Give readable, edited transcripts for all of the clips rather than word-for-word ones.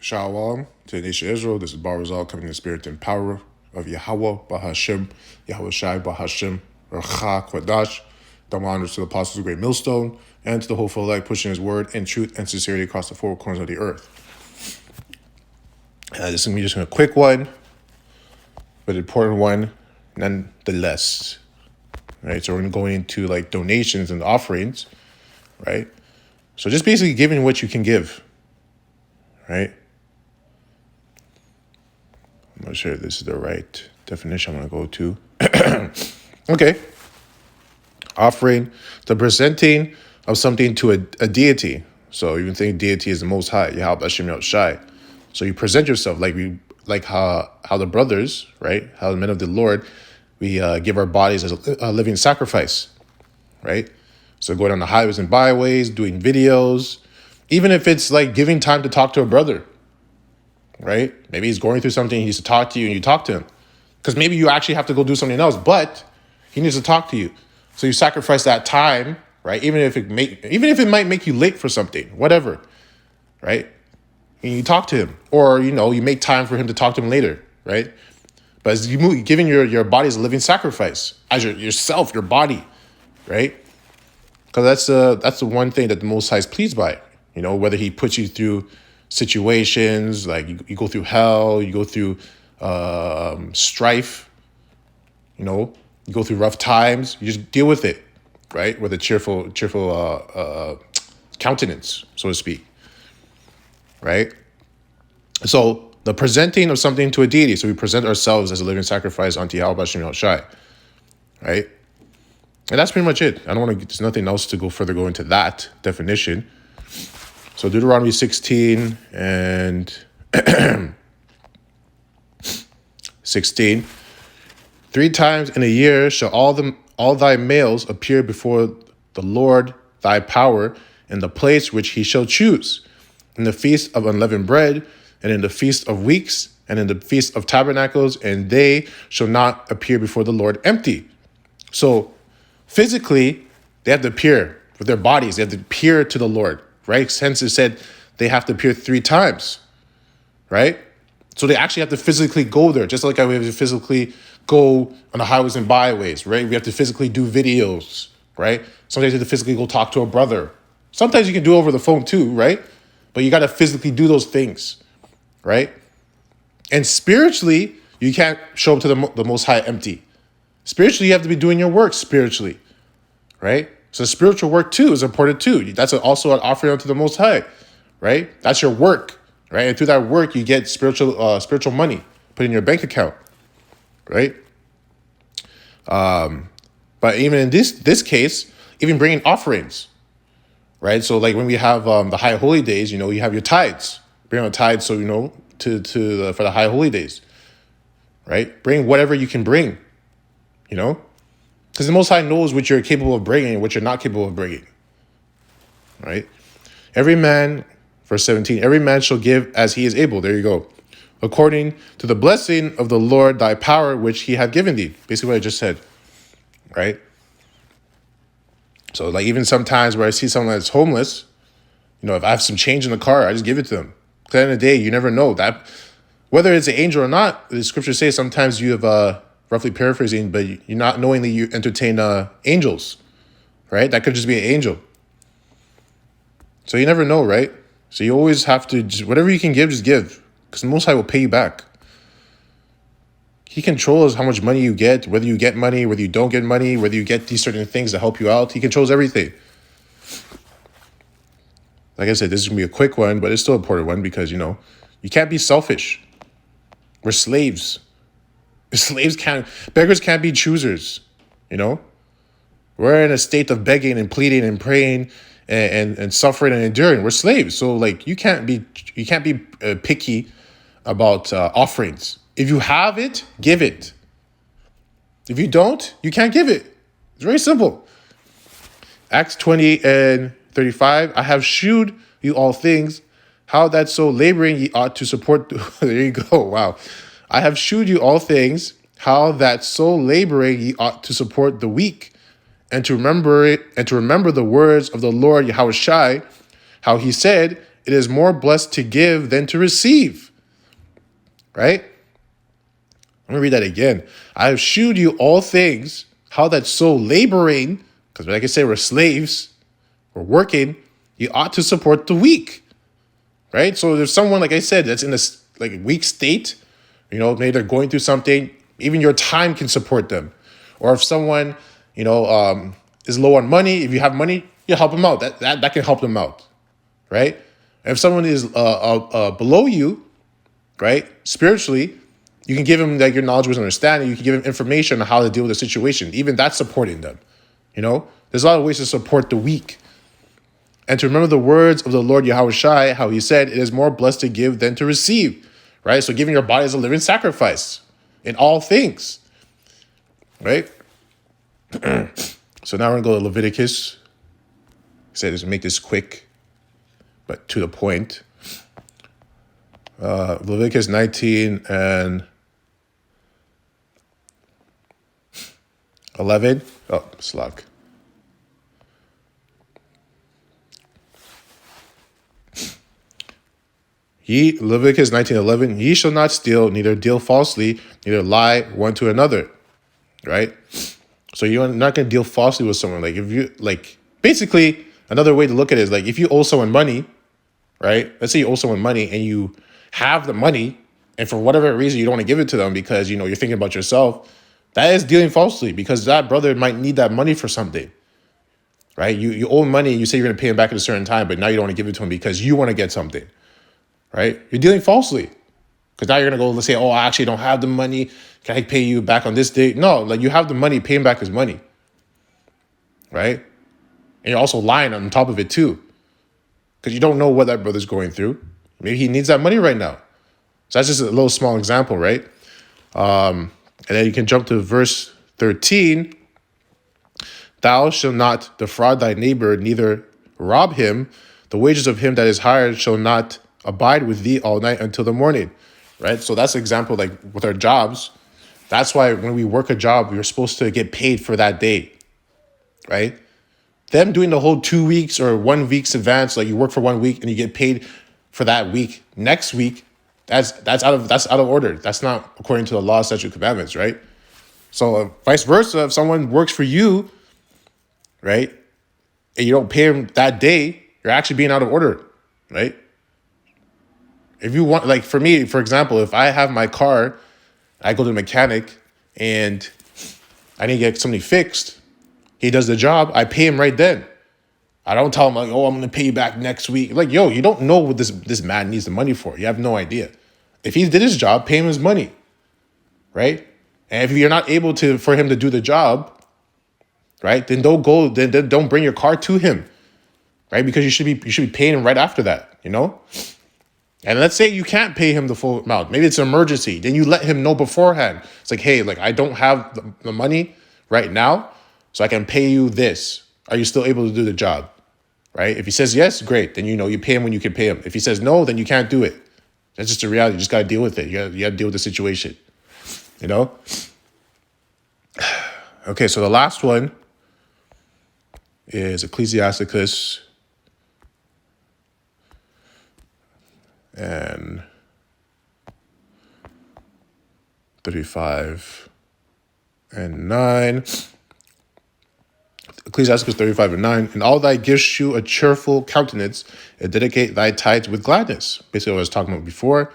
Shalom to the nation of Israel. This is Bar Rizal coming in the spirit and power of Yahweh Bahashim, Yahweh Shai Bahashim, Racha Kwadash. Double honors to the apostles of Great Millstone and to the hopeful elect pushing his word and truth and sincerity across the four corners of the earth. This is going to be just a quick one, but an important one nonetheless. Right, so we're going to go into like donations and offerings, right? So just basically giving what you can give, right? I'm not sure if this is the right definition I'm going to go to. Okay. Offering, the presenting of something to a deity. So you can think deity is the Most High, Yahweh Hashem Shai. So you present yourself like how the brothers, right? How the men of the Lord, we give our bodies as a living sacrifice, right? So going on the highways and byways, doing videos, even if it's like giving time to talk to a brother, right? Maybe he's going through something, he needs to talk to you and you talk to him. Because maybe you actually have to go do something else, but he needs to talk to you. So you sacrifice that time, right? Even if it might make you late for something, whatever, right? And you talk to him. Or, you make time for him to talk to him later, right? But as you move, giving your body as a living sacrifice, as yourself, your body, right? Because that's the one thing that the Most High is pleased by. Whether he puts you through situations, like you go through hell, you go through strife, you go through rough times, you just deal with it, right? With a cheerful countenance, so to speak, right? So the presenting of something to a deity. So we present ourselves as a living sacrifice unto Yahweh Hashem Shai, right? And that's pretty much it. I don't want to. There's nothing else to go into that definition. So Deuteronomy 16 and 16. 3 times in a year shall all thy males appear before the Lord thy power in the place which he shall choose, in the feast of unleavened bread, and in the feast of weeks, and in the feast of tabernacles, and they shall not appear before the Lord empty. So physically, they have to appear with their bodies. They have to appear to the Lord, right? Hence it said they have to appear 3 times, right? So they actually have to physically go there, just like we have to physically go on the highways and byways, right? We have to physically do videos, right? Sometimes you have to physically go talk to a brother. Sometimes you can do it over the phone too, right? But you got to physically do those things, right? And spiritually, you can't show up to the Most High empty. Spiritually, you have to be doing your work spiritually, right? So spiritual work too is important too. That's also an offering unto the Most High, right? That's your work, right? And through that work, you get spiritual money put in your bank account, right? But even in this case, even bringing offerings, right? So like when we have the high holy days, you have your tithes. Bring on tithes, so for the high holy days, right? Bring whatever you can bring, because the Most High knows what you're capable of bringing and what you're not capable of bringing, right? Every man, verse 17, every man shall give as he is able. There you go. According to the blessing of the Lord, thy power, which he hath given thee. Basically what I just said, right? So like even sometimes where I see someone that's homeless, if I have some change in the car, I just give it to them. Because at the end of the day, you never know that whether it's an angel or not. The scriptures say sometimes you have roughly paraphrasing, but you're not knowingly you entertain angels, right? That could just be an angel. So you never know, right? So you always have to, whatever you can give, just give. Because the Most High will pay you back. He controls how much money you get, whether you get money, whether you don't get money, whether you get these certain things to help you out. He controls everything. Like I said, this is going to be a quick one, but it's still an important one because, you can't be selfish. We're slaves. Beggars can't be choosers, We're in a state of begging and pleading and praying and suffering and enduring. We're slaves. So like you can't be picky about offerings. If you have it, give it. If you don't, you can't give it. It's very simple. Acts 20 and 35, I have shewed you all things, how that so laboring ye ought to support. There you go. Wow. I have shewed you all things, how that so laboring ye ought to support the weak, and to remember it, and to remember the words of the Lord Yahweh Shai, how he said, it is more blessed to give than to receive. Right? Let me read that again. I have shewed you all things, how that so laboring, because like I say, we're slaves, we're working, you ought to support the weak. Right? So there's someone, like I said, that's in this like weak state, maybe they're going through something, even your time can support them. Or if someone, is low on money, if you have money, you help them out. That can help them out. Right? If someone is below you, right, spiritually, you can give them like your knowledge, wisdom, understanding. You can give them information on how to deal with the situation. Even that's supporting them. There's a lot of ways to support the weak. And to remember the words of the Lord Yahushua, how he said, it is more blessed to give than to receive. Right? So giving your body as a living sacrifice in all things. Right? So now we're going to go to Leviticus. I said, let's make this quick, but to the point. Leviticus 19 and 11. Oh, slack. Leviticus 19:11. Ye shall not steal, neither deal falsely, neither lie one to another. Right? So you're not going to deal falsely with someone. Like if you basically another way to look at it is like if you owe someone money, right? Let's say you owe someone money and you have the money, and for whatever reason you don't want to give it to them because you're thinking about yourself. That is dealing falsely because that brother might need that money for something. Right? You owe him money and you say you're going to pay him back at a certain time, but now you don't want to give it to him because you want to get something. Right? You're dealing falsely. Because now you're going to go, let's say, oh, I actually don't have the money. Can I pay you back on this date? No, like you have the money, pay him back his money. Right? And you're also lying on top of it too. Because you don't know what that brother's going through. Maybe he needs that money right now. So that's just a little small example, right? And then you can jump to verse 13. Thou shalt not defraud thy neighbor, neither rob him. The wages of him that is hired shall not abide with thee all night until the morning. Right? So that's an example like with our jobs. That's why when we work a job, we're supposed to get paid for that day. Right? Them doing the whole 2 weeks or 1 week's advance, like you work for 1 week and you get paid for that week next week, that's out of order. That's not according to the law, statute, commandments, right? So vice versa, if someone works for you, right, and you don't pay them that day, you're actually being out of order, right? If you want, like for me, for example, if I have my car, I go to the mechanic and I need to get something fixed, he does the job, I pay him right then. I don't tell him, like, oh, I'm going to pay you back next week. Like, yo, you don't know what this man needs the money for. You have no idea. If he did his job, pay him his money, right? And if you're not able for him to do the job, right, then don't bring your car to him, right? Because you should be paying him right after that, And let's say you can't pay him the full amount. Maybe it's an emergency. Then you let him know beforehand. It's like, hey, like I don't have the money right now, so I can pay you this. Are you still able to do the job? Right? If he says yes, great. Then you pay him when you can pay him. If he says no, then you can't do it. That's just the reality. You just got to deal with it. You got to deal with the situation. Okay, so the last one is Ecclesiasticus and 35 and 9. Ecclesiasticus 35 and 9. And all thy gifts shew a cheerful countenance, and dedicate thy tithes with gladness. Basically what I was talking about before.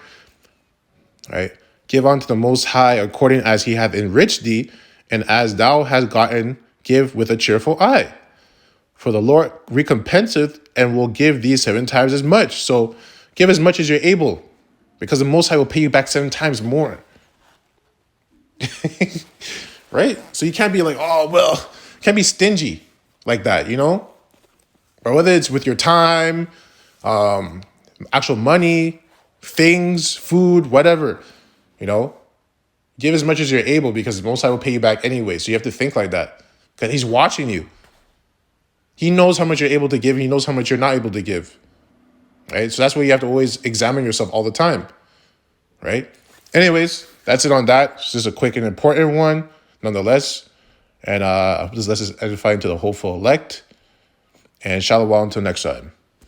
Right? Give unto the Most High according as he hath enriched thee, and as thou hast gotten, give with a cheerful eye. For the Lord recompenseth and will give thee 7 times as much. So give as much as you're able, because the Most High will pay you back 7 times more. Right? So you can't be like, oh, well, can't be stingy like that, Or whether it's with your time, actual money, things, food, whatever, Give as much as you're able because the Most High will pay you back anyway. So you have to think like that because he's watching you. He knows how much you're able to give. He knows how much you're not able to give. Right? So that's why you have to always examine yourself all the time. Right? Anyways, that's it on that. It's just a quick and important one, nonetheless. And I hope this lesson is edifying to the hopeful elect. And shalom until next time.